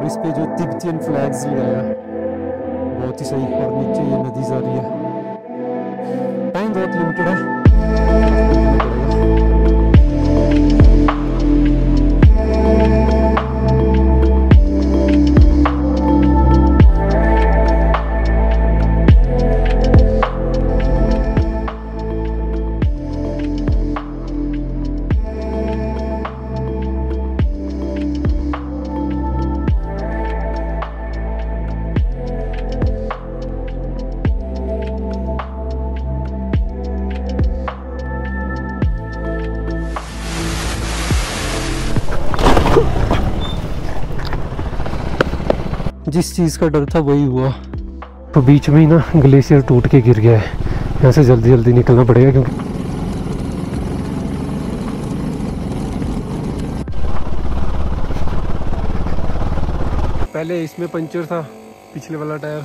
और इस पे जो तिब्बतियन फ्लैग्स लगाया, बहुत ही सही। और नीचे ये नदी जा रही है। टाइम बहुत लिमिटेड है। जिस चीज़ का डर था वही हुआ। तो बीच में ही ना ग्लेशियर टूट के गिर गया है। यहाँ से जल्दी जल्दी निकलना पड़ेगा क्योंकि पहले इसमें पंचर था, पिछले वाला टायर।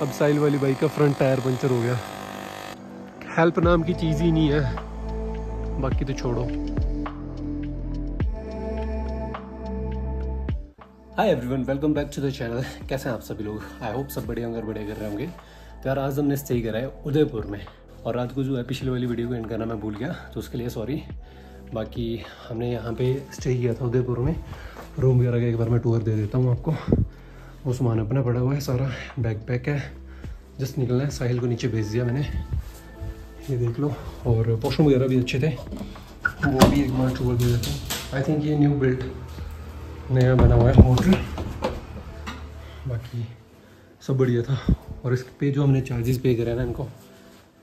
अब साहिल वाली बाइक का फ्रंट टायर पंचर हो गया। हेल्प नाम की चीज़ ही नहीं है, बाकी तो छोड़ो। Hi everyone, welcome back to the channel. कैसे हैं आप सभी लोग? आई होप सब बढ़िया होंगे, बढ़िया कर रहे होंगे। तो यार आज हमने स्टे करा है उदयपुर में, और रात को जो है पिछले वाली वीडियो को एंड करना मैं भूल गया, तो उसके लिए सॉरी। बाकी हमने यहाँ पे स्टे किया था उदयपुर में। रूम वगैरह का एक बार मैं टूर दे देता हूँ आपको। वो सामान अपना पड़ा हुआ है, सारा बैग पैक है, जस्ट निकलना है। साहिल को नीचे भेज दिया मैंने, ये देख लो। और वॉशरूम वगैरह भी अच्छे थे, वो भी एक बार टूर दे देता हूँ। आई थिंक ये न्यू बिल्ड नया बना हुआ है होटल। बाकी सब बढ़िया था। और इस पे जो हमने चार्जेस पे करे ना इनको,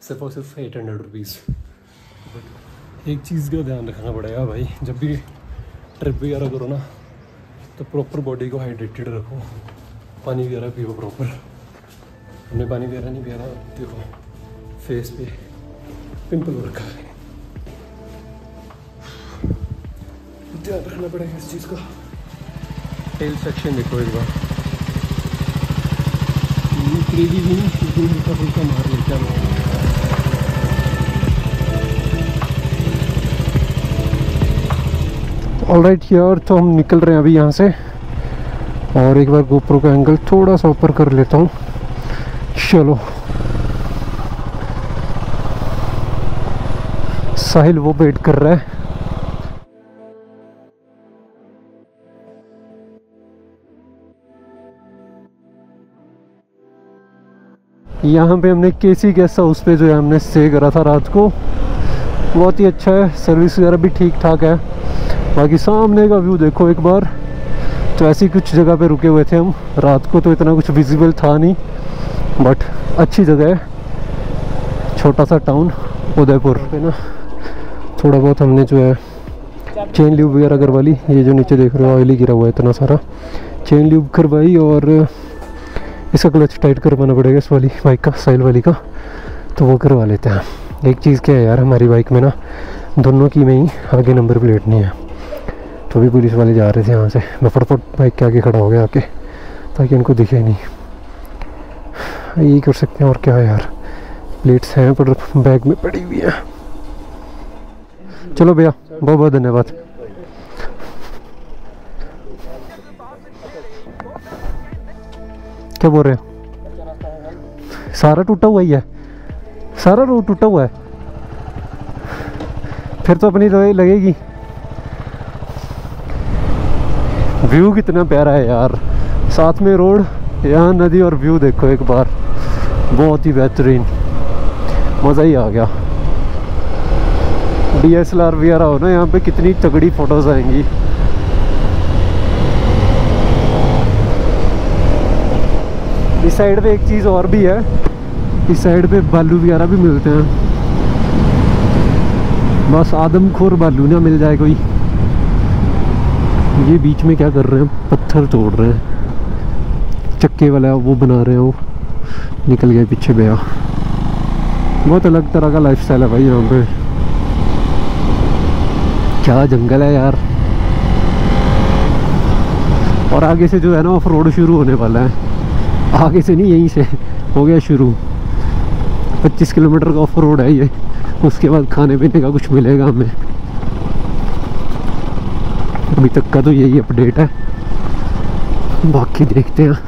सिर्फ और सिर्फ 800 रुपीज़। एक चीज़ का ध्यान रखना पड़ेगा भाई, जब भी ट्रिप वगैरह करो ना तो प्रॉपर बॉडी को हाइड्रेटेड रखो, पानी वगैरह पियो प्रॉपर। हमने पानी वगैरह नहीं पिया था, देखो फेस पे पिंपल हो रखा है। ध्यान रखना पड़ेगा इस चीज़ का। टेल सेक्शन देखो एक बार, क्रेजी भी नहीं, लेकिन हल्का फुल्का मार लेता है। ऑलराइट यार, तो हम निकल रहे हैं अभी यहाँ से। और एक बार गोप्रो का एंगल थोड़ा सा ऊपर कर लेता हूँ। चलो, साहिल वो वेट कर रहा है। यहाँ पे हमने केसी गेस्ट हाउस पे जो है हमने स्टे करा था रात को। बहुत ही अच्छा है, सर्विस वगैरह भी ठीक ठाक है। बाकी सामने का व्यू देखो एक बार। तो ऐसी कुछ जगह पे रुके हुए थे हम रात को, तो इतना कुछ विजिबल था नहीं, बट अच्छी जगह है। छोटा सा टाउन उदयपुर पे ना। थोड़ा बहुत हमने जो है चेन ल्यूब वगैरह करवा ली। ये जो नीचे देख रहे हो ऑयली गिरा हुआ है इतना सारा, चेन ल्यूब करवाई। और इसका क्लच टाइट करवाना पड़ेगा इस वाली बाइक का, साइल वाली का, तो वो करवा लेते हैं। एक चीज़ क्या है यार, हमारी बाइक में ना दोनों की में ही आगे नंबर प्लेट नहीं है। तो भी पुलिस वाले जा रहे थे यहाँ से, मैं फटाफट बाइक के आगे खड़ा हो गया आके, ताकि उनको दिखे नहीं। यही कर सकते हैं और क्या है यार, प्लेट्स हैं पर बैग में पड़ी हुई है। चलो भैया, बहुत बहुत धन्यवाद। क्या बोल रहे हैं? सारा टूटा हुआ ही है, सारा रोड टूटा हुआ है। फिर तो अपनी लगेगी। व्यू कितना प्यारा है यार, साथ में रोड, यहाँ नदी, और व्यू देखो एक बार, बहुत ही बेहतरीन, मज़ा ही आ गया। DSLR वगैरह हो ना यहाँ पे, कितनी तगड़ी फोटोज आएंगी। इस साइड पे एक चीज़ और भी है, इस साइड पे बालू वगैरह भी मिलते हैं। बस आदमखोर बालू ना मिल जाए कोई। ये बीच में क्या कर रहे हैं, पत्थर तोड़ रहे हैं। चक्के वाला वो बना रहे हैं, वो निकल गए पीछे भैया। बहुत अलग तरह का लाइफस्टाइल है भाई यहाँ पे। क्या जंगल है यार। और आगे से जो है ना ऑफ रोड शुरू होने वाला है। आगे से नहीं, यहीं से हो गया शुरू। 25 किलोमीटर का ऑफ रोड है ये। उसके बाद खाने पीने का कुछ मिलेगा हमें। अभी तक का तो यही अपडेट है। बाकी देखते हैं।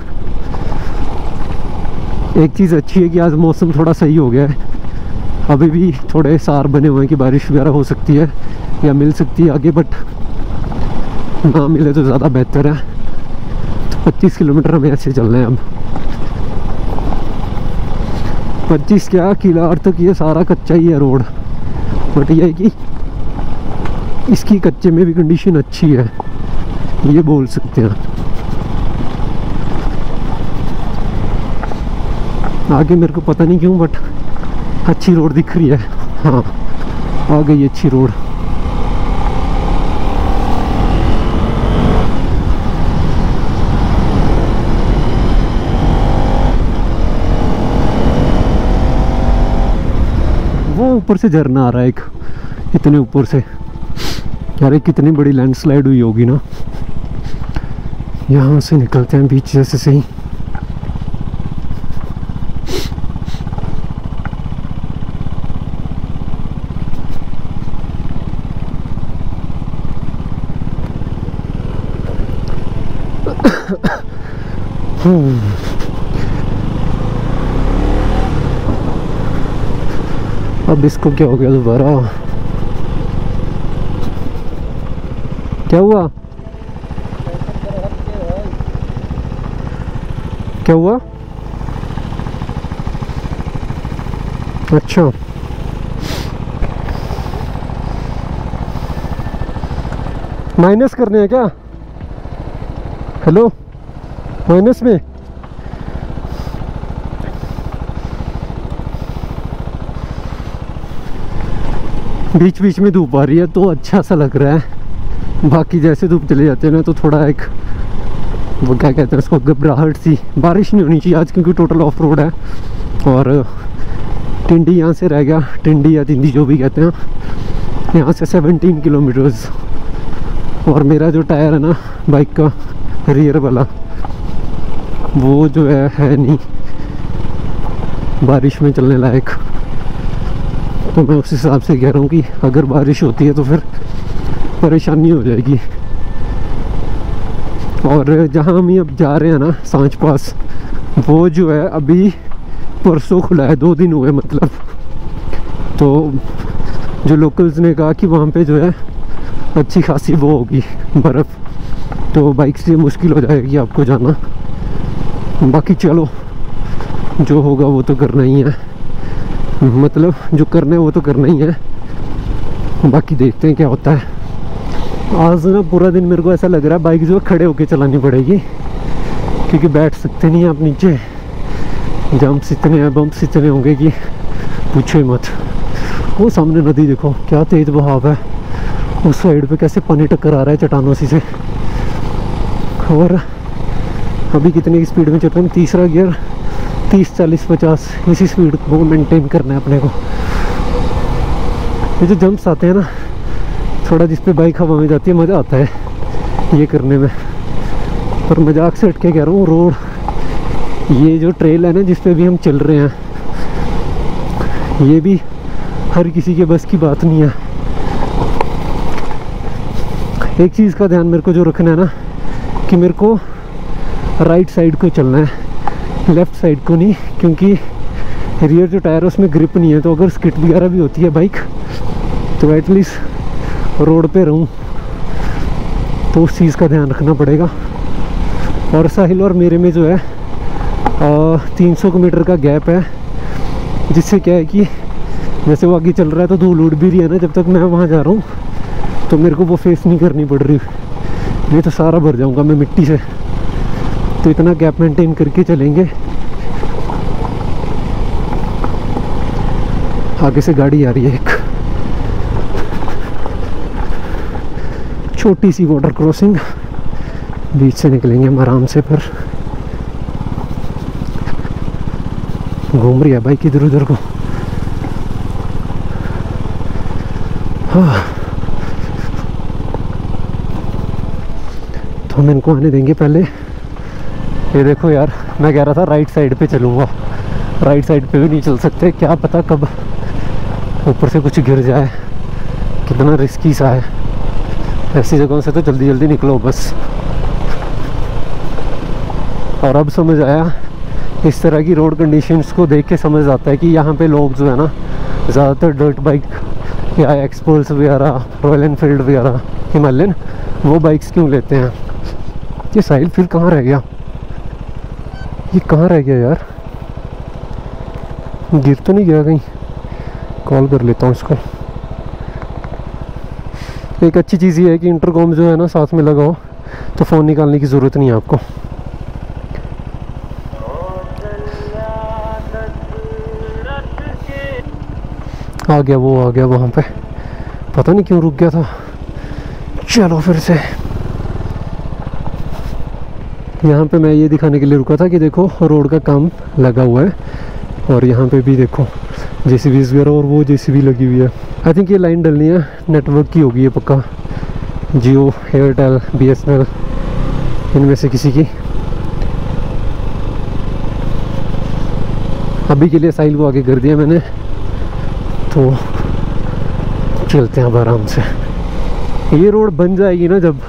एक चीज़ अच्छी है कि आज मौसम थोड़ा सही हो गया है, अभी भी थोड़े सार बने हुए हैं कि बारिश वगैरह हो सकती है या मिल सकती है आगे, बट ना मिले तो ज़्यादा बेहतर है। तो 25 किलोमीटर हमें ऐसे चलना है अब। 25 क्या, किलार तक ये सारा कच्चा ही है रोड, बट ये है कि इसकी कच्चे में भी कंडीशन अच्छी है, ये बोल सकते हैं। आगे मेरे को पता नहीं क्यों बट अच्छी रोड दिख रही है। हाँ, आ गई अच्छी रोड। वो ऊपर से झरना आ रहा है एक, इतने ऊपर से। यार कितनी बड़ी लैंडस्लाइड हुई होगी ना। यहाँ से निकलते हैं बीच जैसे से ही। अब इसको क्या हो गया दोबारा? क्या हुआ? क्या हुआ? अच्छा, माइनस करने हैं क्या? हेलो, माइनस में? बीच बीच में धूप आ रही है तो अच्छा सा लग रहा है। बाकी जैसे धूप चले जाते हैं ना तो थोड़ा एक वो क्या कहते हैं उसको, घबराहट सी। बारिश नहीं होनी चाहिए आज क्योंकि टोटल ऑफ रोड है। और टिंडी यहाँ से रह गया, टिंडी या तिंदी जो भी कहते हैं, यहाँ से 17 किलोमीटर्स। और मेरा जो टायर है ना बाइक का रियर वाला, वो जो है नहीं बारिश में चलने लायक। तो मैं उस हिसाब से कह रहा हूँ कि अगर बारिश होती है तो फिर परेशानी हो जाएगी। और जहाँ हम अब जा रहे हैं ना सांच पास, वो जो है अभी परसों खुला है, 2 दिन हुए मतलब। तो जो लोकल्स ने कहा कि वहाँ पे जो है अच्छी खासी वो होगी बर्फ़, तो बाइक से मुश्किल हो जाएगी आपको जाना। बाकी चलो जो होगा वो तो करना ही है, मतलब जो करना है वो तो करना ही है। बाकी देखते हैं क्या होता है। आज ना पूरा दिन मेरे को ऐसा लग रहा है बाइक जो है खड़े होके चलानी पड़ेगी, क्योंकि बैठ सकते नहीं आप नीचे। जंप्स इतने हैं, बम्प्स इतने होंगे कि पूछो ही मत। वो सामने नदी देखो क्या तेज़ बहाव है, उस साइड पे कैसे पानी टक्कर आ रहा है चट्टानों सी से। और अभी कितने की स्पीड में चल रहे हैं? तीसरा गियर, 30 40 50 इसी स्पीड को मेंटेन करना है अपने को। ये जो जंप्स आते हैं ना थोड़ा, जिस पे बाइक हवा में जाती है, मज़ा आता है ये करने में। पर मजाक से हट के कह रहा हूँ, रोड ये जो ट्रेल है ना जिस पे भी हम चल रहे हैं, ये भी हर किसी के बस की बात नहीं है। एक चीज़ का ध्यान मेरे को जो रखना है ना कि मेरे को राइट साइड को चलना है, लेफ़्ट साइड को नहीं, क्योंकि रियर जो टायर है उसमें ग्रिप नहीं है। तो अगर स्किट वगैरह भी होती है बाइक तो एटलीस्ट रोड पे रहूं, तो उस चीज़ का ध्यान रखना पड़ेगा। और साहिल और मेरे में जो है 300 मीटर का गैप है, जिससे क्या है कि जैसे वो आगे चल रहा है तो धूल उड़ भी रही है ना, जब तक मैं वहाँ जा रहा हूँ तो मेरे को वो फेस नहीं करनी पड़ रही। ये तो सारा भर जाऊँगा मैं मिट्टी से, तो इतना गैप मेंटेन करके चलेंगे। आगे से गाड़ी आ रही है, एक छोटी सी बॉर्डर क्रॉसिंग, बीच से निकलेंगे हम आराम से। पर घूम रही है बाइक इधर उधर को। हाँ, तो हम इनको आने देंगे पहले। ये देखो यार, मैं कह रहा था राइट साइड पे चलूँगा, राइट साइड पे भी नहीं चल सकते, क्या पता कब ऊपर से कुछ गिर जाए। कितना रिस्की सा है। ऐसी जगहों से तो जल्दी जल्दी निकलो बस। और अब समझ आया, इस तरह की रोड कंडीशंस को देख के समझ आता है कि यहाँ पे लोग जो है ना ज़्यादातर डर्ट बाइक या एक्सपल्स वगैरह, रॉयल एनफील्ड वगैरह, हिमालयन, वो बाइक्स क्यों लेते हैं। ये साहिल फिर कहाँ रह गया, ये कहाँ रह गया यार, गिर तो नहीं गया कहीं। कॉल कर लेता हूँ इसको। एक अच्छी चीज़ ये है कि इंटरकॉम जो है ना साथ में लगा हो तो फ़ोन निकालने की ज़रूरत नहीं है आपको। आ गया, वो आ गया वहाँ पे, पता नहीं क्यों रुक गया था। चलो फिर से। यहाँ पे मैं ये दिखाने के लिए रुका था कि देखो रोड का काम लगा हुआ है, और यहाँ पे भी देखो जेसीबी वगैरह, और वो जेसीबी लगी हुई है। आई थिंक ये लाइन डलनी है, नेटवर्क की होगी ये पक्का, जियो, एयरटेल, बीएसएनएल, इनमें से किसी की। अभी के लिए साहिल को आगे कर दिया मैंने, तो चलते हैं अब आराम से। ये रोड बन जाएगी ना जब,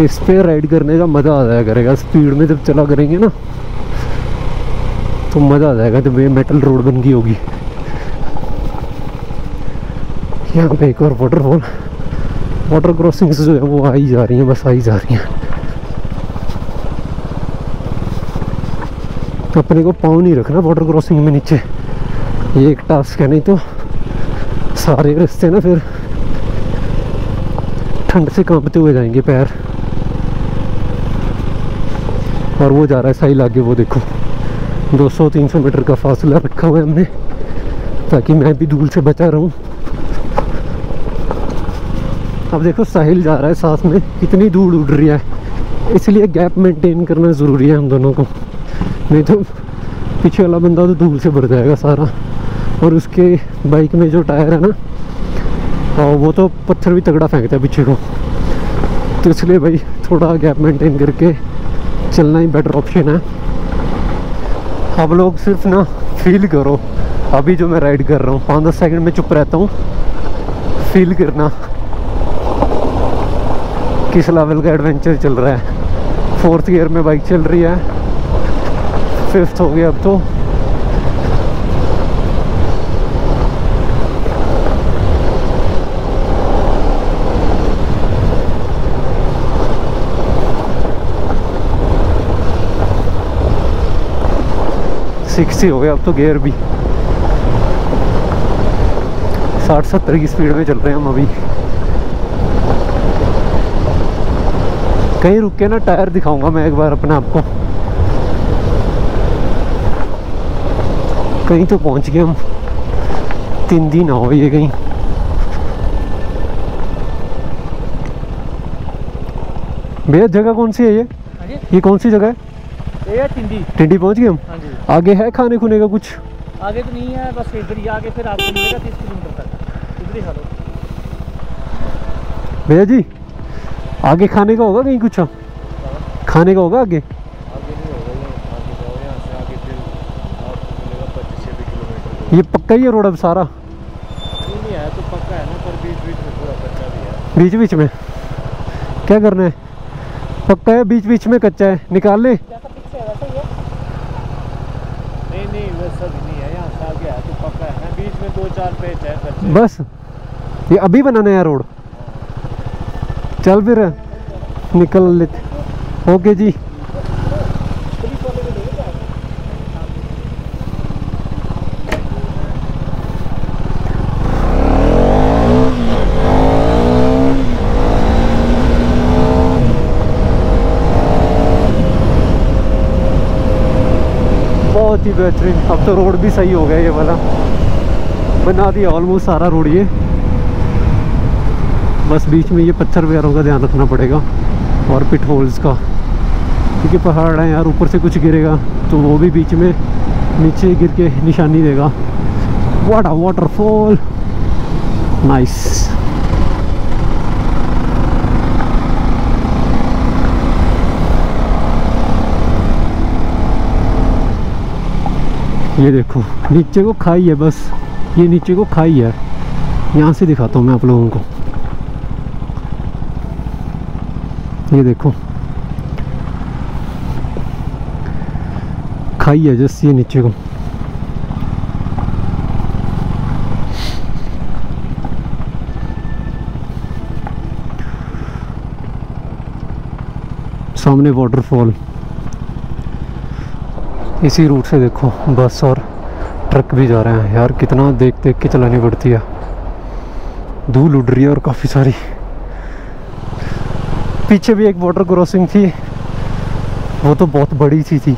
इस पे राइड करने का मज़ा आ जाया करेगा। स्पीड में जब चला करेंगे ना तो मज़ा आ जाएगा, जब ये मेटल रोड बन गई होगी। यहाँ पे एक और वाटरफॉल, वाटर क्रॉसिंग्स जो है वो आ ही जा रही हैं, बस आ ही जा रही हैं। अपने को पाँव नहीं रखना वाटर क्रॉसिंग में नीचे, ये एक टास्क है, नहीं तो सारे रास्ते ना फिर ठंड से कांपते हुए जाएंगे पैर। और वो जा रहा है साहिल आगे, वो देखो 200-300 मीटर का फासला रखा हुआ है हमने, ताकि मैं भी धूल से बचा रहूं। अब देखो साहिल जा रहा है, साथ में कितनी धूल उड़ रही है, इसलिए गैप मेंटेन करना ज़रूरी है हम दोनों को, नहीं तो पीछे वाला बंदा तो धूल से भर जाएगा सारा। और उसके बाइक में जो टायर है ना, और वो तो पत्थर भी तगड़ा फेंकता है पीछे को, तो इसलिए भाई थोड़ा गैप मेंटेन करके चलना ही बेटर ऑप्शन है। आप लोग सिर्फ ना फील करो, अभी जो मैं राइड कर रहा हूँ 5-10 सेकंड में चुप रहता हूँ, फील करना किस लेवल का एडवेंचर चल रहा है। 4th गियर में बाइक चल रही है, 5th हो गया अब तो। सिक्सटी हो गया अब तो, गियर भी 60-70 की स्पीड में चल रहे हैं हम अभी। कहीं रुक के ना टायर दिखाऊंगा मैं एक बार अपने आपको, कहीं तो पहुंच गए हम, 3 दिन ना हो ये कहीं। भैया जगह कौन सी है ये कौन सी जगह है? ये टिंडी। टिंडी पहुंच गए हम। हाँ जी। आगे है खाने खुने का कुछ? आगे तो नहीं है, बस इधर ही आगे फिर आपको मिलेगा 30 किलोमीटर तक, इधर ही खा लो। भैया जी आगे खाने का होगा कहीं कुछ? खाने का होगा आगे? आगे नहीं होगा, आगे जाओ, यहाँ से आगे फिर आपको मिलेगा 25-26 किलोमीटर। ये पक्का ही है रोड अब सारा? नहीं है तो पक्का है ना, पर बीच बीच में थोड़ा कच्चा भी है। बीच बीच में क्या करना है? पक्का है बीच बीच में कच्चा है, निकाल ले। जैसा पीछे है वैसा ही है। नहीं वैसा भी नहीं है, यहाँ से आगे है तो पक्का है ना, बीच में 2-4 पेच है कच्चे। बस ये अभी बनाना है रोड। चल फिर निकल लेते। ओके जी। बहुत ही बेहतरीन। अब तो रोड भी सही हो गया, ये वाला बना दिया ऑलमोस्ट सारा रोड ये। बस बीच में ये पत्थर वगैरह का ध्यान रखना पड़ेगा और पिट होल्स का, क्योंकि पहाड़ है यार, ऊपर से कुछ गिरेगा तो वो भी बीच में नीचे गिर के निशानी देगा। What a waterfall, nice. ये देखो नीचे को खाई है, बस ये नीचे को खाई है। यहाँ से दिखाता हूँ मैं आप लोगों को, ये देखो खाई है जैसे ये नीचे को। सामने वाटरफॉल। इसी रूट से देखो बस और ट्रक भी जा रहे हैं यार। कितना देख देख के चलानी पड़ती है। धूल उड़ रही है और काफ़ी सारी। पीछे भी एक वाटर क्रॉसिंग थी, वो तो बहुत बड़ी सी थी।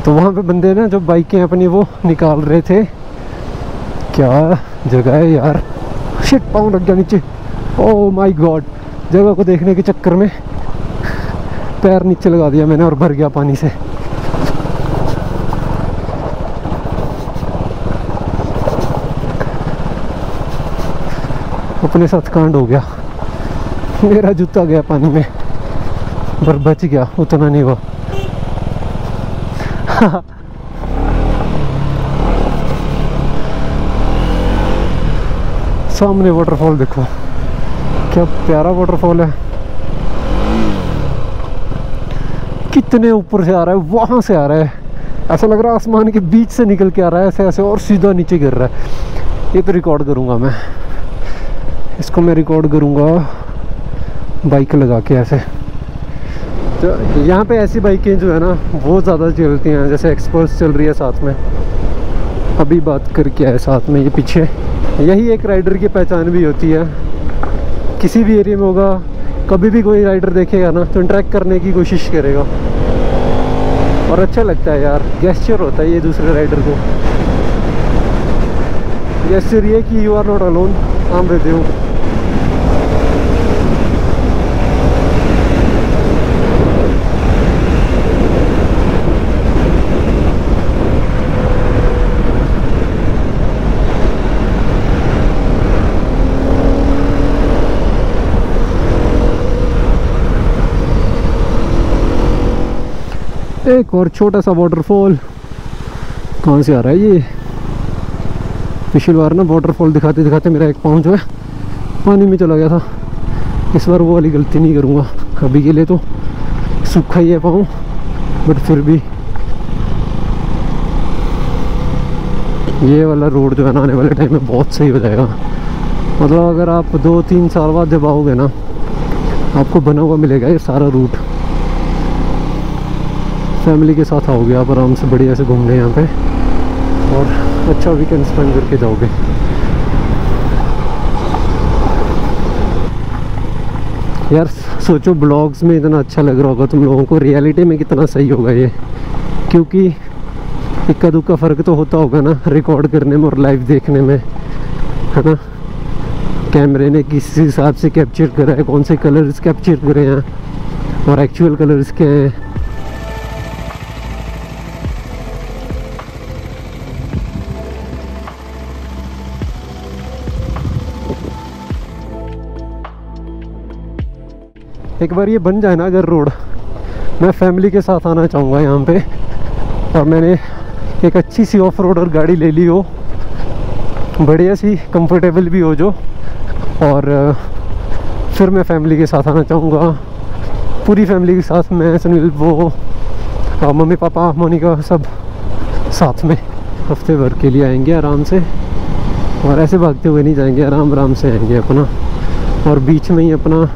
तो वहाँ पे बंदे ना जो बाइकें अपनी वो निकाल रहे थे। क्या जगह है यार। शिट, पाँव लग गया नीचे। ओह माय गॉड, जगह को देखने के चक्कर में पैर नीचे लगा दिया मैंने और भर गया पानी से। अपने साथ कांड हो गया। मेरा जूता गया पानी में, पर बच गया, उतना नहीं हुआ। सामने वाटरफॉल देखो, क्या प्यारा वाटरफॉल है। कितने ऊपर से आ रहा है, वहां से आ रहा है। ऐसा लग रहा है आसमान के बीच से निकल के आ रहा है, ऐसे ऐसे, और सीधा नीचे गिर रहा है। ये तो रिकॉर्ड करूंगा मैं, इसको मैं रिकॉर्ड करूंगा बाइक लगा के ऐसे। तो यहाँ पे ऐसी बाइकें जो है ना वो ज़्यादा चलती हैं, जैसे एक्सपर्ट्स चल रही है साथ में। अभी बात करके आए साथ में ये पीछे। यही एक राइडर की पहचान भी होती है। किसी भी एरिया में होगा, कभी भी कोई राइडर देखेगा ना तो इंटरेक्ट करने की कोशिश करेगा, और अच्छा लगता है यार। गेस्चर होता है ये दूसरे राइडर को। गेस्चर ये कि you are not alone, I am with you. एक और छोटा सा वाटरफॉल। कहाँ से आ रहा है ये? पिछली बार ना वाटरफॉल दिखाते दिखाते मेरा एक पाँव जो है पानी में चला गया था। इस बार वो वाली गलती नहीं करूँगा। अभी के लिए तो सूखा ही है पाँव, बट फिर भी ये वाला रोड जो है ना आने वाले टाइम में बहुत सही हो जाएगा। मतलब अगर आप 2-3 साल बाद जब आओगे ना, आपको बना हुआ मिलेगा ये सारा रूट। फैमिली के साथ आओगे आप आराम से बढ़िया से घूमने यहाँ पे, और अच्छा वीकेंड स्पेंड करके जाओगे। यार सोचो, ब्लॉग्स में इतना अच्छा लग रहा होगा तुम लोगों को, रियलिटी में कितना सही होगा ये। क्योंकि इक्का दुक्का फ़र्क तो होता होगा ना रिकॉर्ड करने में और लाइव देखने में, है ना। कैमरे ने किस हिसाब से कैप्चर करा है, कौन से कलर्स कैप्चर करे हैं, और एक्चुअल कलर्स क्या हैं। एक बार ये बन जाए ना अगर रोड, मैं फैमिली के साथ आना चाहूँगा यहाँ पे। और मैंने एक अच्छी सी ऑफ रोडर गाड़ी ले ली हो, बढ़िया सी, कंफर्टेबल भी हो जो, और फिर मैं फैमिली के साथ आना चाहूँगा। पूरी फैमिली के साथ, मैं, सुनील, वो, मम्मी पापा, मोनिका, सब साथ में हफ्ते भर के लिए आएंगे आराम से। और ऐसे भागते हुए नहीं जाएंगे, आराम आराम से आएंगे अपना। और बीच में ही अपना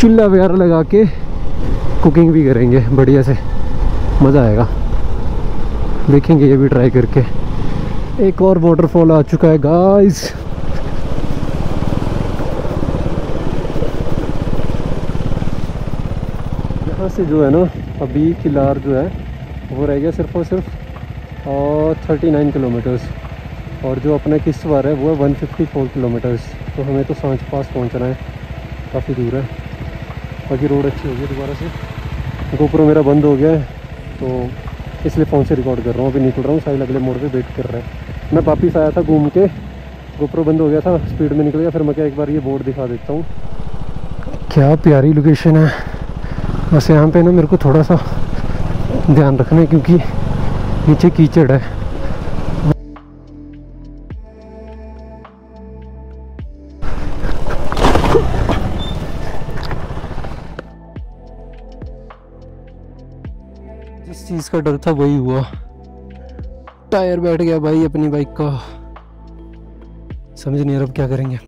चूल्हा वगैरह लगा के कुकिंग भी करेंगे बढ़िया से, मज़ा आएगा। देखेंगे ये भी ट्राई करके। एक और वाटरफॉल आ चुका है गाइस। यहाँ से जो है ना अभी किलार जो है वो रह गया सिर्फ और सिर्फ 39 किलोमीटर्स, और जो अपना किश्तवाड़ है वो है 154 किलोमीटर्स। तो हमें तो सांच पास पहुँचना है, काफ़ी दूर है। बाकी रोड अच्छी होगी। दोबारा से गोप्रो मेरा बंद हो गया है तो इसलिए फ़ोन से रिकॉर्ड कर रहा हूँ। अभी निकल रहा हूँ, साहिल अगले मोड़ पे वेट कर रहा है। मैं वापिस आया था घूम के, गोप्रो बंद हो गया था, स्पीड में निकल गया। फिर मैं क्या एक बार ये बोर्ड दिखा देता हूँ। क्या प्यारी लोकेशन है। बस यहाँ पे ना मेरे को थोड़ा सा ध्यान रखना है क्योंकि नीचे कीचड़ है। जिस चीज़ का डर था वही हुआ, टायर बैठ गया भाई अपनी बाइक का। समझ नहीं आ रहा अब क्या करेंगे।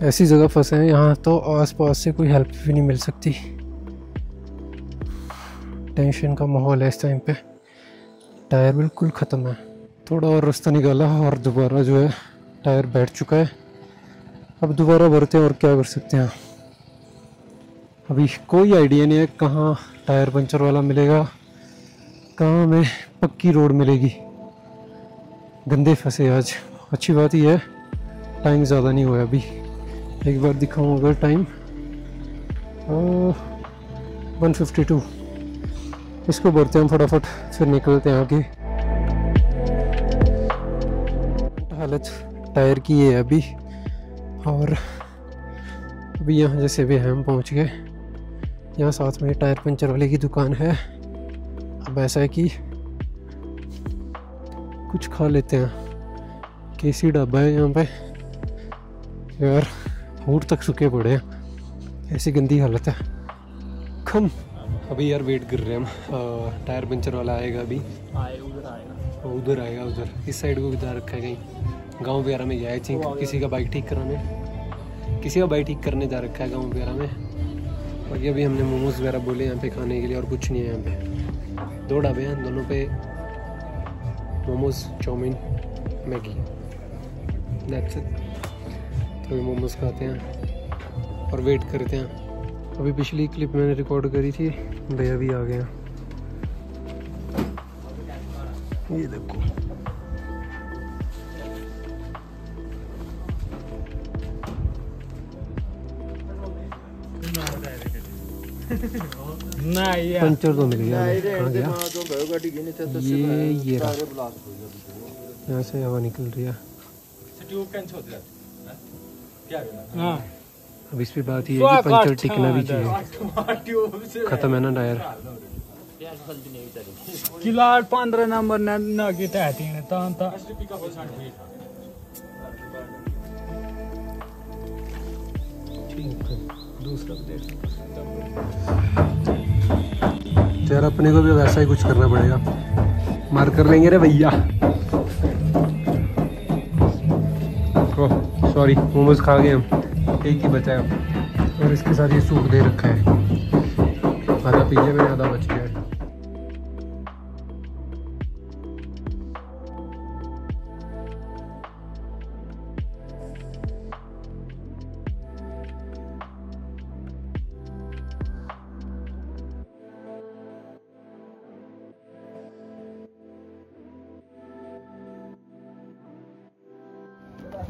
ऐसी जगह फंसे हैं यहाँ तो आसपास से कोई हेल्प भी नहीं मिल सकती। टेंशन का माहौल है इस टाइम पे। टायर बिल्कुल ख़त्म है। थोड़ा और रास्ता निकाला और दोबारा जो है टायर बैठ चुका है। अब दोबारा भरते हैं और क्या कर सकते हैं। अभी कोई आइडिया नहीं है कहाँ टायर पंचर वाला मिलेगा, कहाँ हमें पक्की रोड मिलेगी। गंदे फंसे आज। अच्छी बात ही है टाइम ज़्यादा नहीं हुआ अभी। एक बार दिखाऊँ अगर टाइम 1:52। इसको भरते हैं हम फटाफट, फिर निकलते हैं आगे। हालत टायर की है अभी। और अभी यहाँ जैसे भी हम पहुँच गए। यहाँ साथ में टायर पंचर वाले की दुकान है। अब ऐसा है कि कुछ खा लेते हैं। केसी ढाबा है यहाँ पे यार, होंठ तक सूखे पड़े हैं, ऐसी गंदी हालत है। खम अभी यार वेट कर रहे हैं हम। टायर पंचर वाला आएगा अभी। उधर आएगा, उधर इस साइड को उधर रखा है कहीं गांव वगैरह में गया। आई थिंक किसी का बाइक ठीक करने जा रखा है गांव वगैरह में। बाकी अभी हमने मोमोज वगैरह बोले यहाँ पे खाने के लिए, और कुछ नहीं है यहाँ पे। 2 ढाबे हैं, दोनों पे momos, chowmein, Maggi, that's it. तो अभी मोमोज खाते हैं और वेट करते हैं। अभी पिछली क्लिप मैंने रिकॉर्ड करी थी, भैया भी आ गए हैं। ये देखो पंचर तो मिल गया। कहाँ गया ये रहा। यहाँ से हवा निकल रही है। अब इस पे बात ये है कि पंचर टिकना भी चाहिए। खत्म है ना टायर। किलार 15 नंबर न गिटा है तीन ता ठीक है, दूसरा भी देख। यार अपने को भी वैसा ही कुछ करना पड़ेगा। मार कर लेंगे रे भैया। सॉरी, मोमोज खा गए हम, एक ही बचा है अब। और इसके साथ ये सूप दे रखा है। आधा पी लिया मैंने, आधा बच गया है।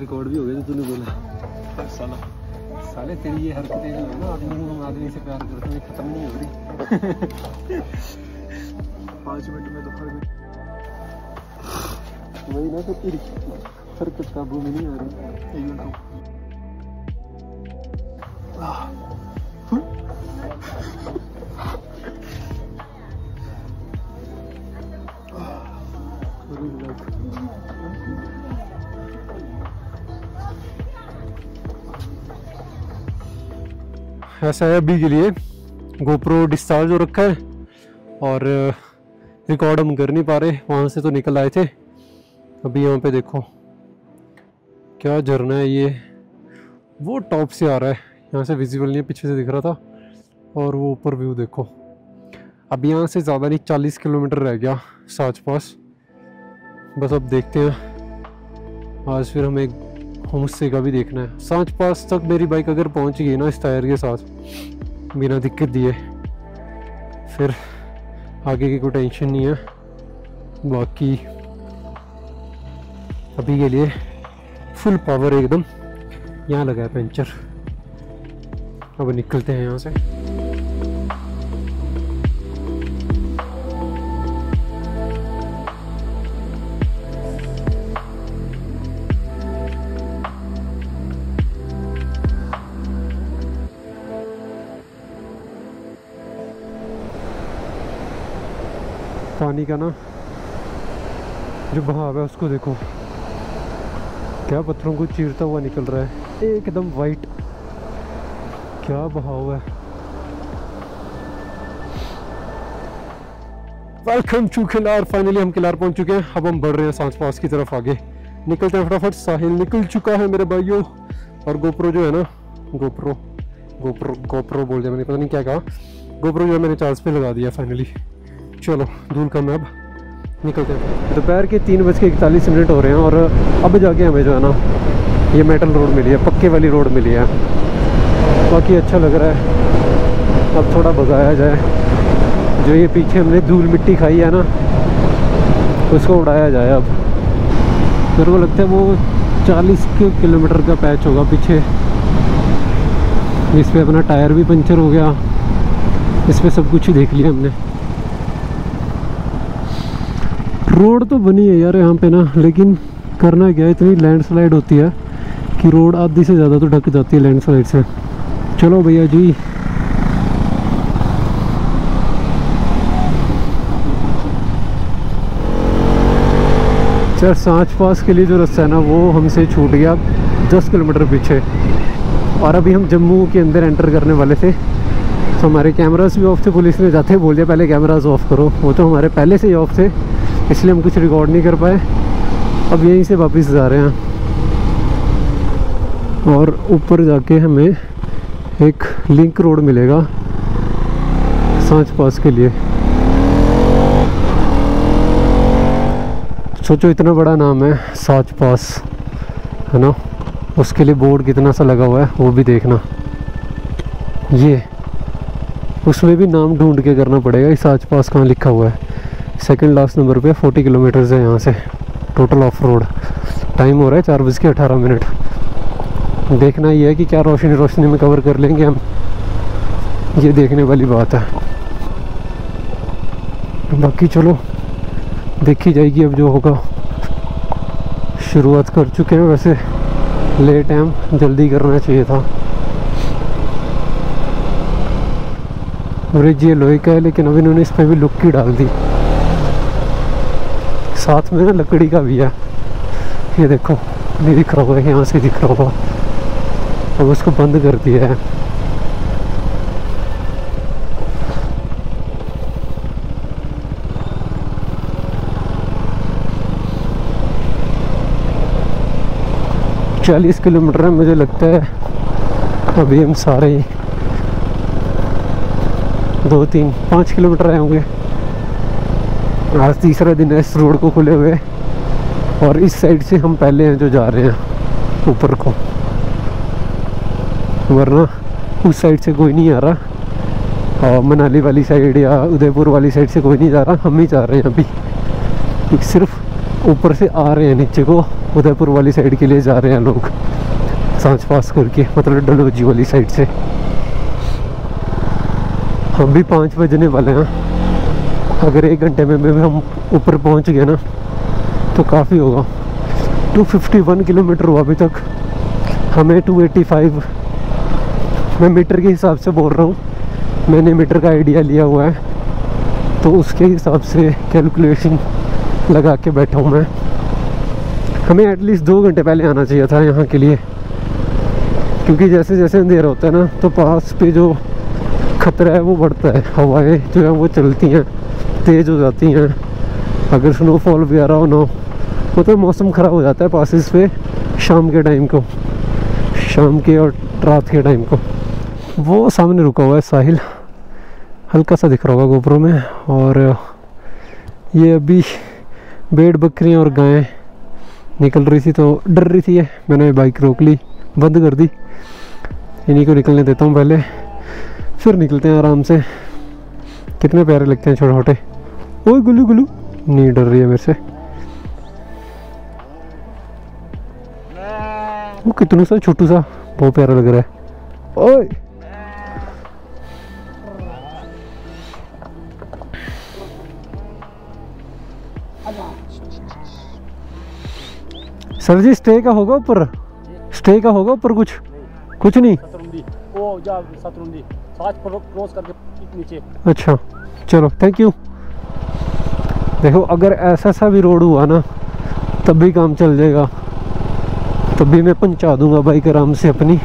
रिकॉर्ड भी हो गया तो तूने बोला साले तेरी ये हरकतें जो है ना, आदमी से प्यार करते हुए खत्म नहीं हो रही। 5 मिनट में तो वही ना, तो तेरी हरकत काबू में नहीं आ रही। ऐसा है अभी के लिए। गोप्रो डिस्चार्ज हो रखा है और रिकॉर्ड हम कर नहीं पा रहे। वहाँ से तो निकल आए थे। अभी यहाँ पे देखो क्या झरना है, ये वो टॉप से आ रहा है, यहाँ से विजिबल नहीं है, पीछे से दिख रहा था। और वो ऊपर व्यू देखो। अब यहाँ से ज़्यादा नहीं, 40 किलोमीटर रह गया साच पास। बस अब देखते हैं, आज फिर हमें होम स्टे का भी देखना है। सांच पास तक मेरी बाइक अगर पहुंच गई ना इस टायर के साथ बिना दिक्कत दिए, फिर आगे की कोई टेंशन नहीं है। बाकी अभी के लिए फुल पावर एकदम। यहाँ लगा है पंचर। अब निकलते हैं यहाँ से। पानी का ना जो बहाव है उसको देखो, क्या पत्थरों को चीरता हुआ निकल रहा है। एकदम वाइट, क्या बहाव है। Welcome to किलार। फाइनली हम किलार पहुंच चुके हैं। अब हम बढ़ रहे हैं सांच पास की तरफ, आगे निकलते हैं फटाफट। साहिल निकल चुका है मेरे भाइयों, और गोप्रो जो है ना, गोप्रो बोल दिया मैंने, पता नहीं क्या कहा। गोप्रो जो है मैंने चार्ज पे लगा दिया फाइनली। चलो धूल कम है, अब निकलते हैं। दोपहर के 3:41 हो रहे हैं, और अब जाके हमें जो है ना ये मेटल रोड मिली है, पक्के वाली रोड मिली है। बाकी अच्छा लग रहा है। अब थोड़ा भगाया जाए, जो ये पीछे हमने धूल मिट्टी खाई है ना, उसको उड़ाया जाए। अब मेरे को लगता है वो 40 किलोमीटर का पैच होगा पीछे। इस पे अपना टायर भी पंचर हो गया, इस पे सब कुछ ही देख लिया हमने। रोड तो बनी है यार यहाँ पे ना, लेकिन करना क्या है, इतनी लैंडस्लाइड होती है कि रोड आधी से ज़्यादा तो ढक जाती है लैंडस्लाइड से। चलो भैया जी, सर सांच पास के लिए जो रास्ता है ना, वो हमसे छूट गया 10 किलोमीटर पीछे, और अभी हम जम्मू के अंदर एंटर करने वाले थे। तो हमारे कैमरास भी ऑफ थे, पुलिस ने जाते बोल दिया पहले कैमरास ऑफ करो। वो तो हमारे पहले से ही ऑफ थे, इसलिए हम कुछ रिकॉर्ड नहीं कर पाए। अब यहीं से वापस जा रहे हैं, और ऊपर जाके हमें एक लिंक रोड मिलेगा सांच पास के लिए। सोचो इतना बड़ा नाम है सांच पास, है ना, उसके लिए बोर्ड कितना सा लगा हुआ है वो भी देखना। ये उसमें भी नाम ढूंढ के करना पड़ेगा, इस सांच पास कहाँ लिखा हुआ है। सेकंड लास्ट नंबर पे 40 किलोमीटर्स है यहाँ से टोटल ऑफ रोड। टाइम हो रहा है 4:18। देखना ये है कि क्या रोशनी में कवर कर लेंगे हम, ये देखने वाली बात है। बाकी चलो देखी जाएगी अब जो होगा। शुरुआत कर चुके हैं वैसे, लेट टाइम जल्दी करना चाहिए था। ब्रिज ये लोहे का है, लेकिन अभी इन्होंने इस पर भी लुक की डाल दी। साथ में ना लकड़ी का भी है, ये देखो नहीं दिख रहा होगा, यहाँ से दिख रहा होगा। अब उसको बंद कर दिया है। चालीस किलोमीटर है मुझे लगता है। अभी हम सारे 2, 3, 5 किलोमीटर आए होंगे। आज तीसरा दिन है इस रोड को खुले हुए, और इस साइड से हम पहले हैं जो जा रहे हैं ऊपर को, वरना उस साइड से कोई नहीं आ रहा। और मनाली वाली साइड या उदयपुर वाली साइड से कोई नहीं जा रहा, हम ही जा रहे हैं अभी। सिर्फ ऊपर से आ रहे हैं नीचे को, उदयपुर वाली साइड के लिए जा रहे हैं लोग सांच पास करके, मतलब डलहौजी वाली साइड से। हम भी 5 बजने वाले हैं। अगर 1 घंटे में भी हम ऊपर पहुंच गए ना तो काफ़ी होगा। 251 किलोमीटर हुआ अभी तक, हमें 285। मैं मीटर के हिसाब से बोल रहा हूँ, मैंने मीटर का आइडिया लिया हुआ है, तो उसके हिसाब से कैलकुलेशन लगा के बैठा हूँ मैं। हमें एटलीस्ट 2 घंटे पहले आना चाहिए था यहाँ के लिए, क्योंकि जैसे जैसे अंधेरा होता है ना, तो पास पे जो खतरा है वो बढ़ता है। हवाएं जो है वो चलती हैं, तेज़ हो जाती हैं। अगर स्नोफॉल वगैरह हो ना हो तो मौसम ख़राब हो जाता है पासिस पे शाम के टाइम को, शाम के और रात के टाइम को। वो सामने रुका हुआ है साहिल, हल्का सा दिख रहा होगा गोप्रो में। और ये अभी भेड़ बकरियाँ और गायें निकल रही थी, तो डर रही थी ये, मैंने बाइक रोक ली, बंद कर दी। इन्हीं को निकलने देता हूँ पहले, फिर निकलते हैं आराम से। कितने प्यारे लगते हैं छोटे छोटे। ओए गुल्लू गुल्लू, नहीं डर रही है मेरे से। वो कितना सा छोटू सा, बहुत प्यारा लग रहा है। ओए सर जी, स्टे का होगा ऊपर? स्टे का होगा ऊपर? कुछ नहीं। वो जा सतरुंदी साथ क्रॉस करके नीचे। अच्छा चलो, थैंक यू। देखो अगर ऐसा सा भी रोड हुआ ना तब भी काम चल जाएगा, तभी मैं पहुंचा दूंगा बाइक आराम से अपनी।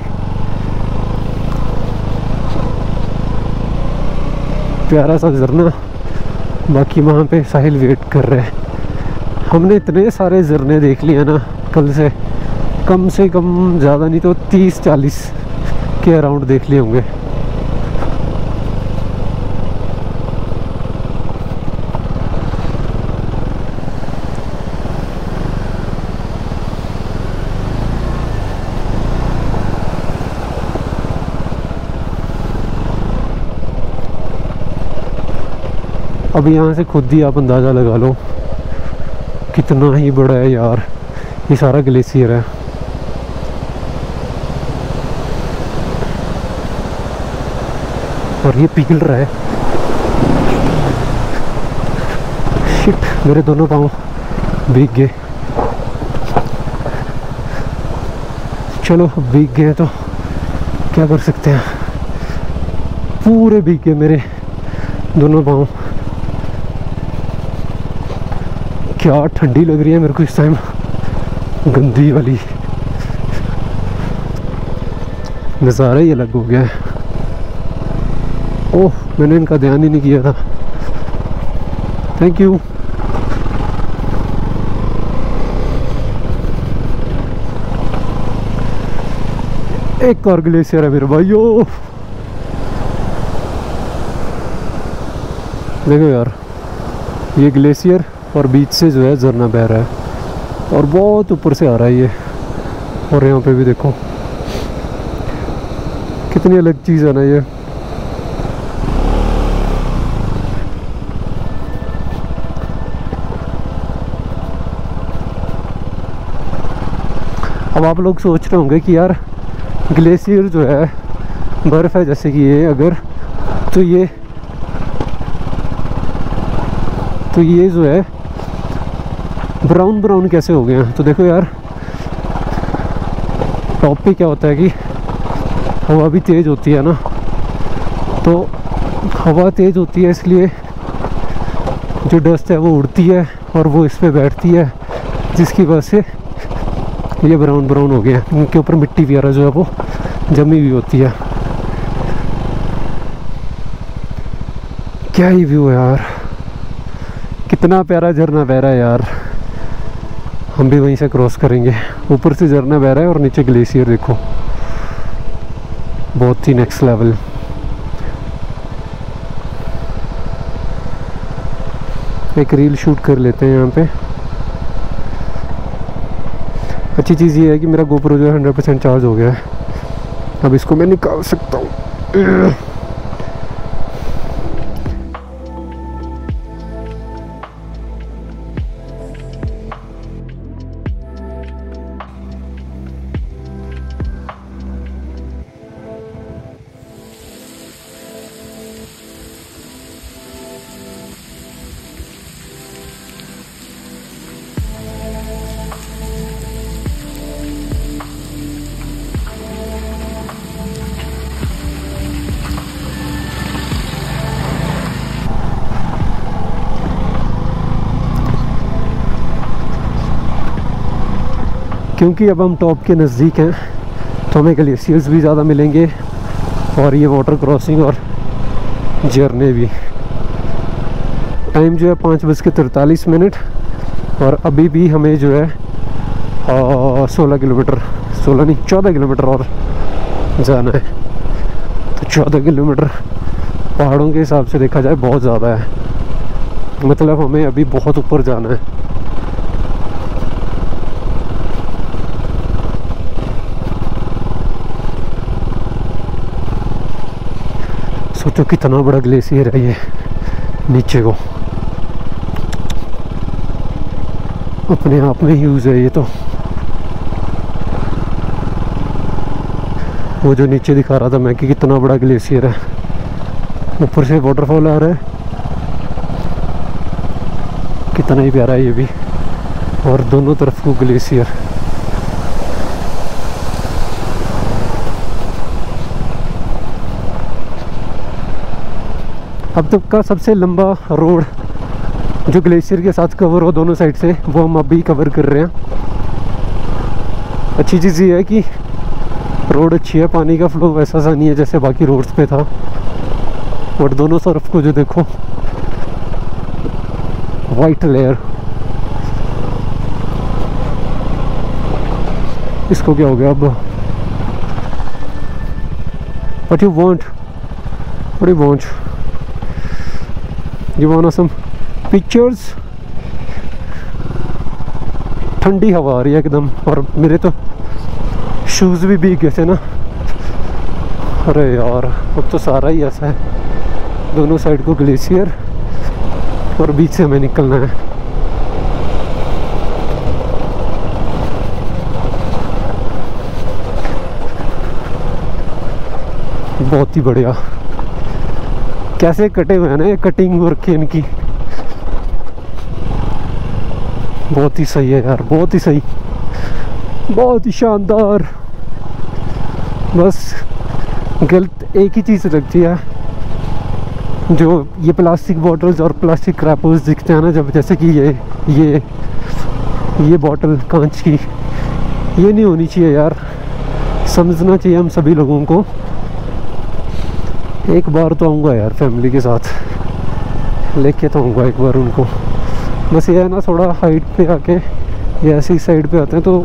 प्यारा सा झरना, बाकी वहाँ पे साहिल वेट कर रहे हैं। हमने इतने सारे झरने देख लिए ना कल से कम ज़्यादा नहीं तो 30-40 के अराउंड देख लिए होंगे। अब यहाँ से खुद ही आप अंदाज़ा लगा लो कितना ही बड़ा है यार, ये सारा ग्लेशियर है। और ये पिघल रहा है। शिट, मेरे दोनों पाँव भीग गए। चलो भीग गए तो क्या कर सकते हैं, पूरे भीग गए मेरे दोनों पाँव। क्या ठंडी लग रही है मेरे को इस टाइम, गंदी वाली। नज़ारा ही अलग हो गया है। ओह, मैंने इनका ध्यान ही नहीं किया था। Thank you. एक और ग्लेशियर है मेरे भाइयों। देखो यार, ये ग्लेशियर और बीच से जो है झरना बह रहा है और बहुत ऊपर से आ रहा है ये। और यहाँ पे भी देखो कितनी अलग चीज़ है ना ये। अब आप लोग सोच रहे होंगे कि यार ग्लेशियर जो है बर्फ़ है जैसे कि ये, अगर तो ये जो है ब्राउन कैसे हो गए हैं। तो देखो यार, टॉप पे क्या होता है कि हवा भी तेज़ होती है ना, तो हवा तेज़ होती है इसलिए जो डस्ट है वो उड़ती है और वो इस पे बैठती है, जिसकी वजह से ये ब्राउन हो गया। इनके ऊपर मिट्टी वगैरह जो है वो जमी हुई होती है। क्या ही व्यू है यार, कितना प्यारा झरना बह रहा है यार। हम भी वहीं से क्रॉस करेंगे। ऊपर से झरना बह रहा है और नीचे ग्लेशियर देखो, बहुत ही नेक्स्ट लेवल। एक रील शूट कर लेते हैं यहाँ पे। अच्छी चीज़ ये है कि मेरा गोप्रो जो है 100% चार्ज हो गया है, अब इसको मैं निकाल सकता हूँ। क्योंकि अब हम टॉप के नज़दीक हैं तो हमें ग्लेशियर्स भी ज़्यादा मिलेंगे और ये वाटर क्रॉसिंग और झरने भी। टाइम जो है 5:43 और अभी भी हमें जो है 16 किलोमीटर, 16 नहीं 14 किलोमीटर और जाना है। तो 14 किलोमीटर पहाड़ों के हिसाब से देखा जाए बहुत ज़्यादा है, मतलब हमें अभी बहुत ऊपर जाना है। सोचो कितना बड़ा ग्लेशियर है ये, नीचे को अपने आप में ह्यूज है ये। तो वो जो नीचे दिखा रहा था मैं कि कितना बड़ा ग्लेशियर है, ऊपर से वाटरफॉल आ रहा है, कितना ही प्यारा है ये भी। और दोनों तरफ को ग्लेशियर। अब तक का सबसे लंबा रोड जो ग्लेशियर के साथ कवर हो दोनों साइड से, वो हम अभी कवर कर रहे हैं। अच्छी चीज़ ये है कि रोड अच्छी है, पानी का फ्लो वैसा सा नहीं है जैसे बाकी रोड्स पे था। और दोनों तरफ को जो देखो वाइट लेयर। इसको क्या हो गया अब? What you want? What do you want? You want some pictures? ठंडी हवा आ रही है एकदम, और मेरे तो शूज़ भी भीग गए थे ना। अरे यार अब तो सारा ही ऐसा है, दोनों साइड को ग्लेशियर और बीच से हमें निकलना है। बहुत ही बढ़िया। कैसे कटे हुए हैं ना, ये कटिंग हो रखी है इनकी, बहुत ही सही है यार, बहुत ही सही, बहुत ही शानदार। बस गलत एक ही चीज़ लगती है, जो ये प्लास्टिक बॉटल्स और प्लास्टिक रैपर्स दिखते हैं ना, जब जैसे कि ये बॉटल कांच की, ये नहीं होनी चाहिए यार। समझना चाहिए हम सभी लोगों को। एक बार तो आऊँगा यार फैमिली के साथ, लेके तो आऊँगा एक बार उनको। बस ये है ना, थोड़ा हाइट पे आके या ऐसी साइड पे आते हैं तो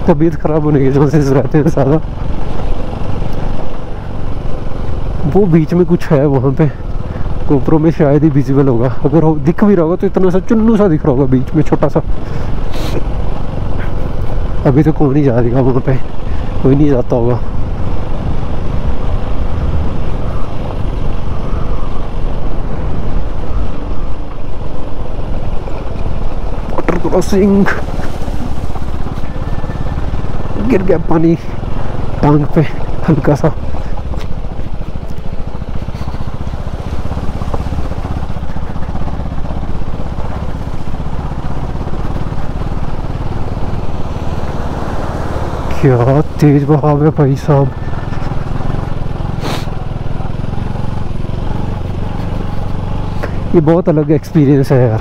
तबीयत ख़राब होने के चांसेस रहते हैं ज़्यादा। वो बीच में कुछ है वहाँ पे, गोप्रो में शायद ही विजिबल होगा, अगर हो दिख भी रहा होगा तो इतना सा चुन्नू सा दिख रहा होगा बीच में, छोटा सा। अभी तो कौन ही जाएगा वहाँ पे, कोई नहीं जाता होगा। वाटर क्रॉसिंग, गिर गया पानी टांग पे हल्का सा। क्या तेज बहाव है भाई साहब। ये बहुत अलग एक्सपीरियंस है यार,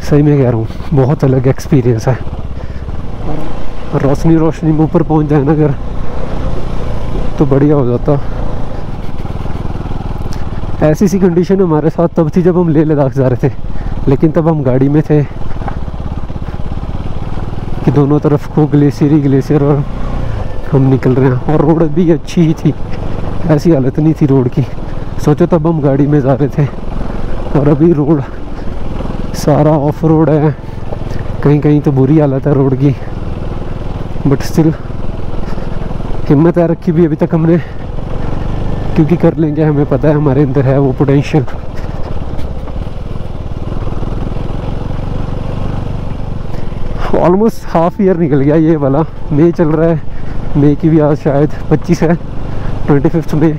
सही में कह रहा हूँ, बहुत अलग एक्सपीरियंस है। रोशनी में ऊपर पहुँच जाए ना अगर, तो बढ़िया हो जाता। ऐसी सी कंडीशन हमारे साथ तब थी जब हम लेह लद्दाख जा रहे थे, लेकिन तब हम गाड़ी में थे कि दोनों तरफ को ग्लेशियर और हम निकल रहे हैं, और रोड भी अच्छी ही थी, ऐसी हालत नहीं थी रोड की। सोचो तब हम गाड़ी में जा रहे थे, और अभी रोड सारा ऑफ रोड है, कहीं कहीं तो बुरी हालत है रोड की, बट स्टिल हिम्मत है रखी भी अभी तक हमने, क्योंकि कर लेंगे, हमें पता है हमारे अंदर है वो पोटेंशियल। ऑलमोस्ट हाफ ईयर निकल गया ये वाला, मई चल रहा है, मई की भी आज शायद 25 है, 25 मई।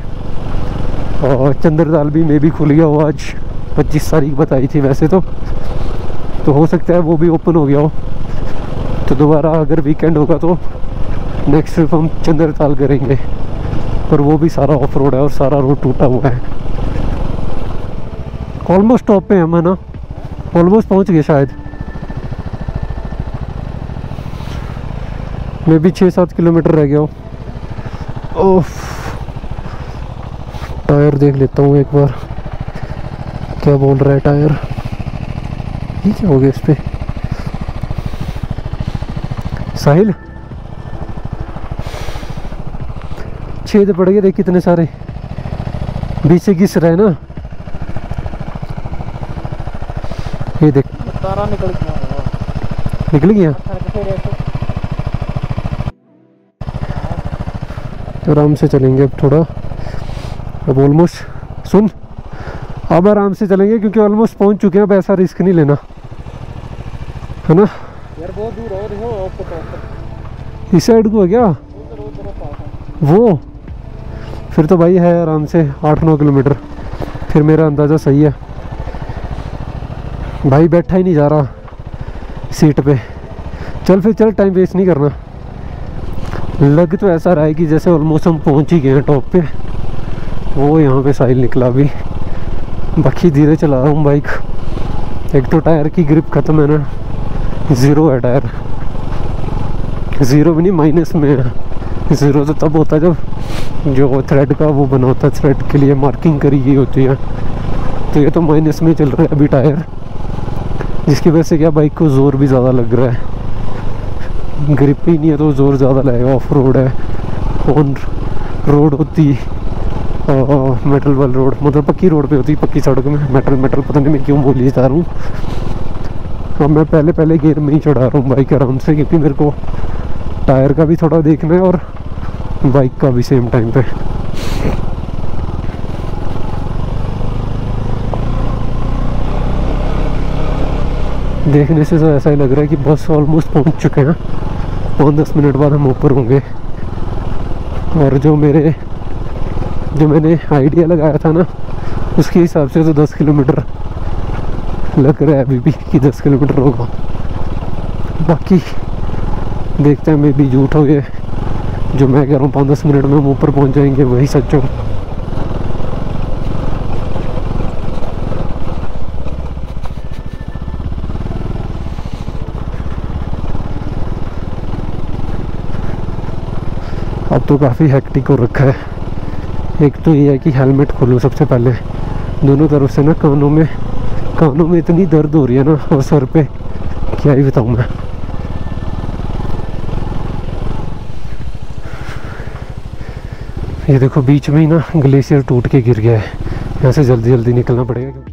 और चंद्रताल भी मे भी खुल गया हो, आज 25 तारीख बताई थी वैसे तो हो सकता है वो भी ओपन हो गया हो। तो दोबारा अगर वीकेंड होगा तो नेक्स्ट ट्रिप हम चंद्रताल करेंगे, पर वो भी सारा ऑफ रोड है और सारा रोड टूटा हुआ है। ऑलमोस्ट टॉप पे हम है ना, ऑलमोस्ट पहुंच गए शायद, मैं भी 6-7 किलोमीटर रह गया हूँ। ओफ, टायर देख लेता हूँ एक बार, क्या बोल रहा है टायर। ये क्या हो गया इस पे? साहिल, छेद पड़ गए देख कितने सारे, बीच से घिस रहे हैं ना। ये देख, तारा निकल गया। आराम से चलेंगे अब थोड़ा, अब ऑलमोस्ट, सुन अब आराम से चलेंगे क्योंकि ऑलमोस्ट पहुंच चुके हैं, अब ऐसा रिस्क नहीं लेना है ना यार। बहुत दूर हो, देखो इस साइड को है क्या वो? फिर तो भाई है आराम से 8-9 किलोमीटर, फिर मेरा अंदाज़ा सही है। भाई बैठा ही नहीं जा रहा सीट पे, चल फिर चल, टाइम वेस्ट नहीं करना। लग तो ऐसा रहा है कि जैसे ऑलमोस्ट हम पहुंच ही गए हैं टॉप पे। वो यहाँ पे साहिल निकला अभी, बाकी धीरे चला रहा हूँ बाइक। एक तो टायर की ग्रिप ख़त्म है ना, ज़ीरो है टायर, ज़ीरो भी नहीं, माइनस में है। ज़ीरो तो तब होता है जब जो थ्रेड का वो बना होता है, थ्रेड के लिए मार्किंग करी गई होती है। तो ये तो माइनस में चल रहा है अभी टायर, जिसकी वजह से क्या बाइक को ज़ोर भी ज़्यादा लग रहा है। ग्रिप ही नहीं है तो ज़ोर ज़्यादा लगेगा। ऑफ रोड है, ऑन रोड होती मेटल वाल रोड, मतलब पक्की रोड पे होती, पक्की सड़क में मेटल मेटल पता नहीं मैं क्यों बोली जा रहा हूँ। अब मैं पहले गियर में ही चढ़ा रहा हूँ बाइक आराम से, क्योंकि मेरे को टायर का भी थोड़ा देखना है और बाइक का भी सेम टाइम पे। देखने से तो ऐसा ही लग रहा है कि बस ऑलमोस्ट पहुँच चुके हैं। 5-10 मिनट बाद हम ऊपर होंगे। और जो मैंने आइडिया लगाया था ना, उसके हिसाब से तो 10 किलोमीटर लग रहा है अभी भी कि 10 किलोमीटर होगा। बाकी देखते हैं, मैं भी झूठ हो गए जो मैं कह रहा हूँ 5-10 मिनट में हम ऊपर पहुँच जाएंगे, वही सच हो। अब तो काफ़ी हेक्टिक हो रखा है। एक तो ये है कि हेलमेट खोलो सबसे पहले, दोनों तरफ से ना कानों में इतनी दर्द हो रही है ना, और सर पे क्या ही बताऊँ मैं। ये देखो बीच में ही ना ग्लेशियर टूट के गिर गया है, यहाँ से जल्दी जल्दी निकलना पड़ेगा।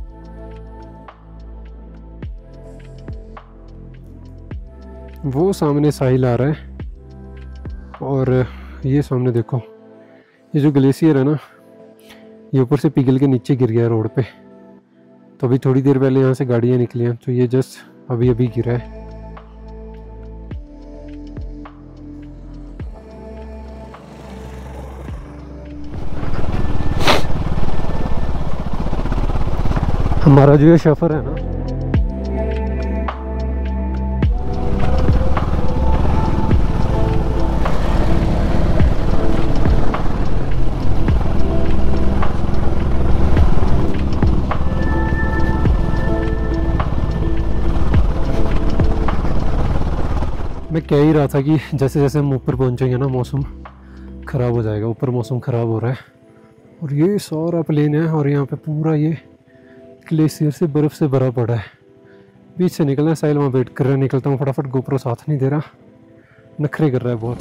वो सामने साहिल आ रहा है और ये सामने देखो, ये जो ग्लेशियर है ना, ये ऊपर से पिघल के नीचे गिर गया रोड पे। तो अभी थोड़ी देर पहले यहाँ से गाड़ियाँ निकली हैं, तो ये जस्ट अभी गिरा है। हमारा जो ये शफर है ना, मैं कह ही रहा था कि जैसे जैसे हम ऊपर पहुंचेंगे ना, मौसम ख़राब हो जाएगा। ऊपर मौसम ख़राब हो रहा है और ये सारा प्लेन है और यहाँ पे पूरा ये ग्लेशियर से बर्फ़ से भरा पड़ा है। बीच से निकलना है, साहिल वहाँ वेट कर रहा है, निकलता हूँ फटाफट। गोप्रो साथ नहीं दे रहा, नखरे कर रहा है बहुत।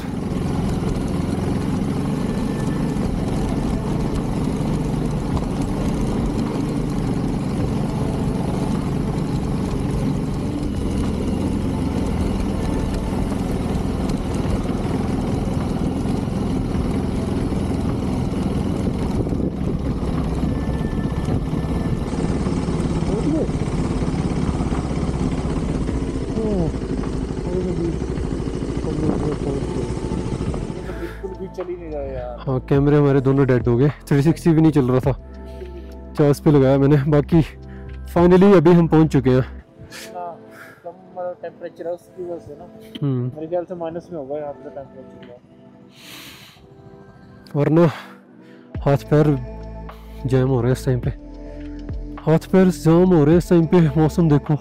चल ही नहीं रहा यार। हाँ, कैमरे हमारे दोनों डेड हो गए। 360 भी नहीं चल रहा था, 50 पे लगाया मैंने। बाकी फाइनली अभी हम पहुंच चुके हैं। कम टेम्परेचर है उसकी वजह से ना, मेरे ख्याल से माइनस में होगा यहाँ पे टेम्परेचर, वरना हाथ पैर जैम हो रहे हैं इस टाइम पे। हाथ पैर जाम हो रहे हैं इस टाइम पे। मौसम देखो,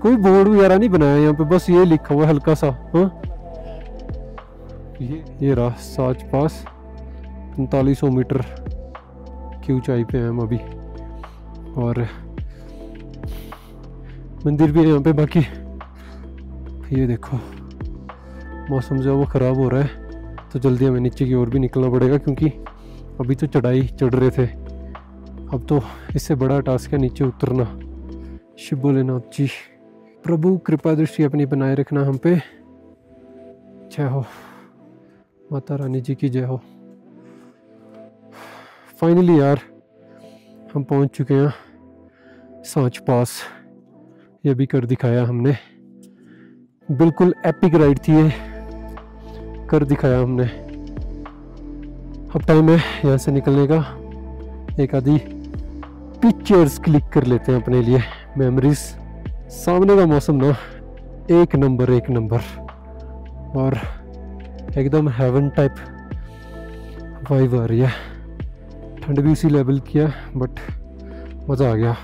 कोई बोर्ड वगैरह नहीं बनाया यहाँ पे, बस ये लिखा हुआ हल्का सा। हाँ, ये रहा साच पास। 4500 मीटर की ऊंचाई पे हैं हम अभी, और मंदिर भी है यहाँ पे। बाकी ये देखो, मौसम जो है वो ख़राब हो रहा है, तो जल्दी हमें नीचे की ओर भी निकलना पड़ेगा, क्योंकि अभी तो चढ़ाई चढ़ रहे थे, अब तो इससे बड़ा टास्क है नीचे उतरना। शिव भोलेनाथ जी, प्रभु कृपा दृष्टि अपनी बनाए रखना हम पे। जय हो माता रानी जी की, जय हो। फाइनली यार हम पहुंच चुके हैं सांच पास। ये भी कर दिखाया हमने, बिल्कुल एपिक राइड थी ये, कर दिखाया हमने। अब टाइम है यहाँ से निकलने का। एक आधी पिक्चर्स क्लिक कर लेते हैं अपने लिए, मेमोरीज। सामने का मौसम ना एक नंबर, और एकदम हेवन टाइप वाइब आ रही है। ठंड भी उसी लेवल की है, बट मज़ा आ गया।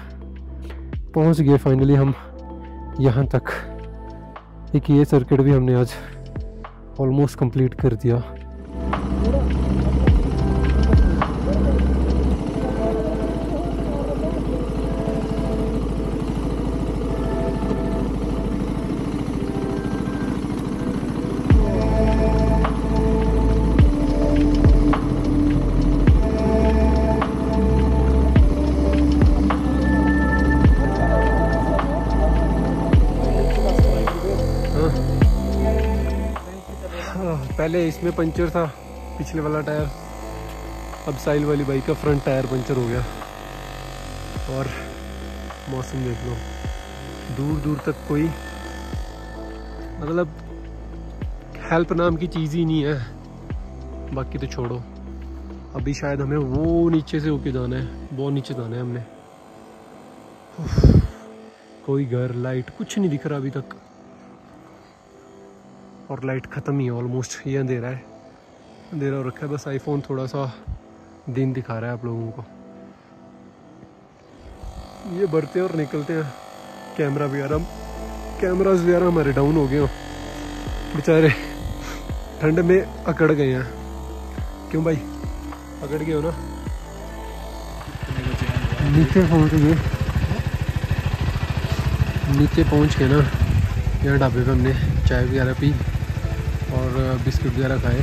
पहुंच गए फाइनली हम यहाँ तक। एक ये सर्किट भी हमने आज ऑलमोस्ट कंप्लीट कर दिया। पहले इसमें पंचर था पिछले वाला टायर, अब साइल वाली बाइक का फ्रंट टायर पंचर हो गया। और मौसम देख लो, दूर दूर तक कोई मतलब हेल्प नाम की चीज़ ही नहीं है। बाकी तो छोड़ो, अभी शायद हमें वो नीचे से होके जाना है, बहुत नीचे जाना है हमने। कोई घर, लाइट कुछ नहीं दिख रहा अभी तक, और लाइट ख़त्म ही है ऑलमोस्ट। ये अंधेरा है, अंधेरा हो रखा है। बस आईफोन थोड़ा सा दिन दिखा रहा है आप लोगों को। ये बढ़ते और निकलते हैं। कैमरा वगैरह, कैमराज वगैरह हमारे डाउन हो गए हो, बेचारे ठंड में अकड़ गए हैं। क्यों भाई, अकड़ गए हो ना? नीचे पहुँच गए, नीचे पहुँच के ना यहाँ ढाबे पे हमने चाय वगैरह पी और बिस्किट वगैरह खाए।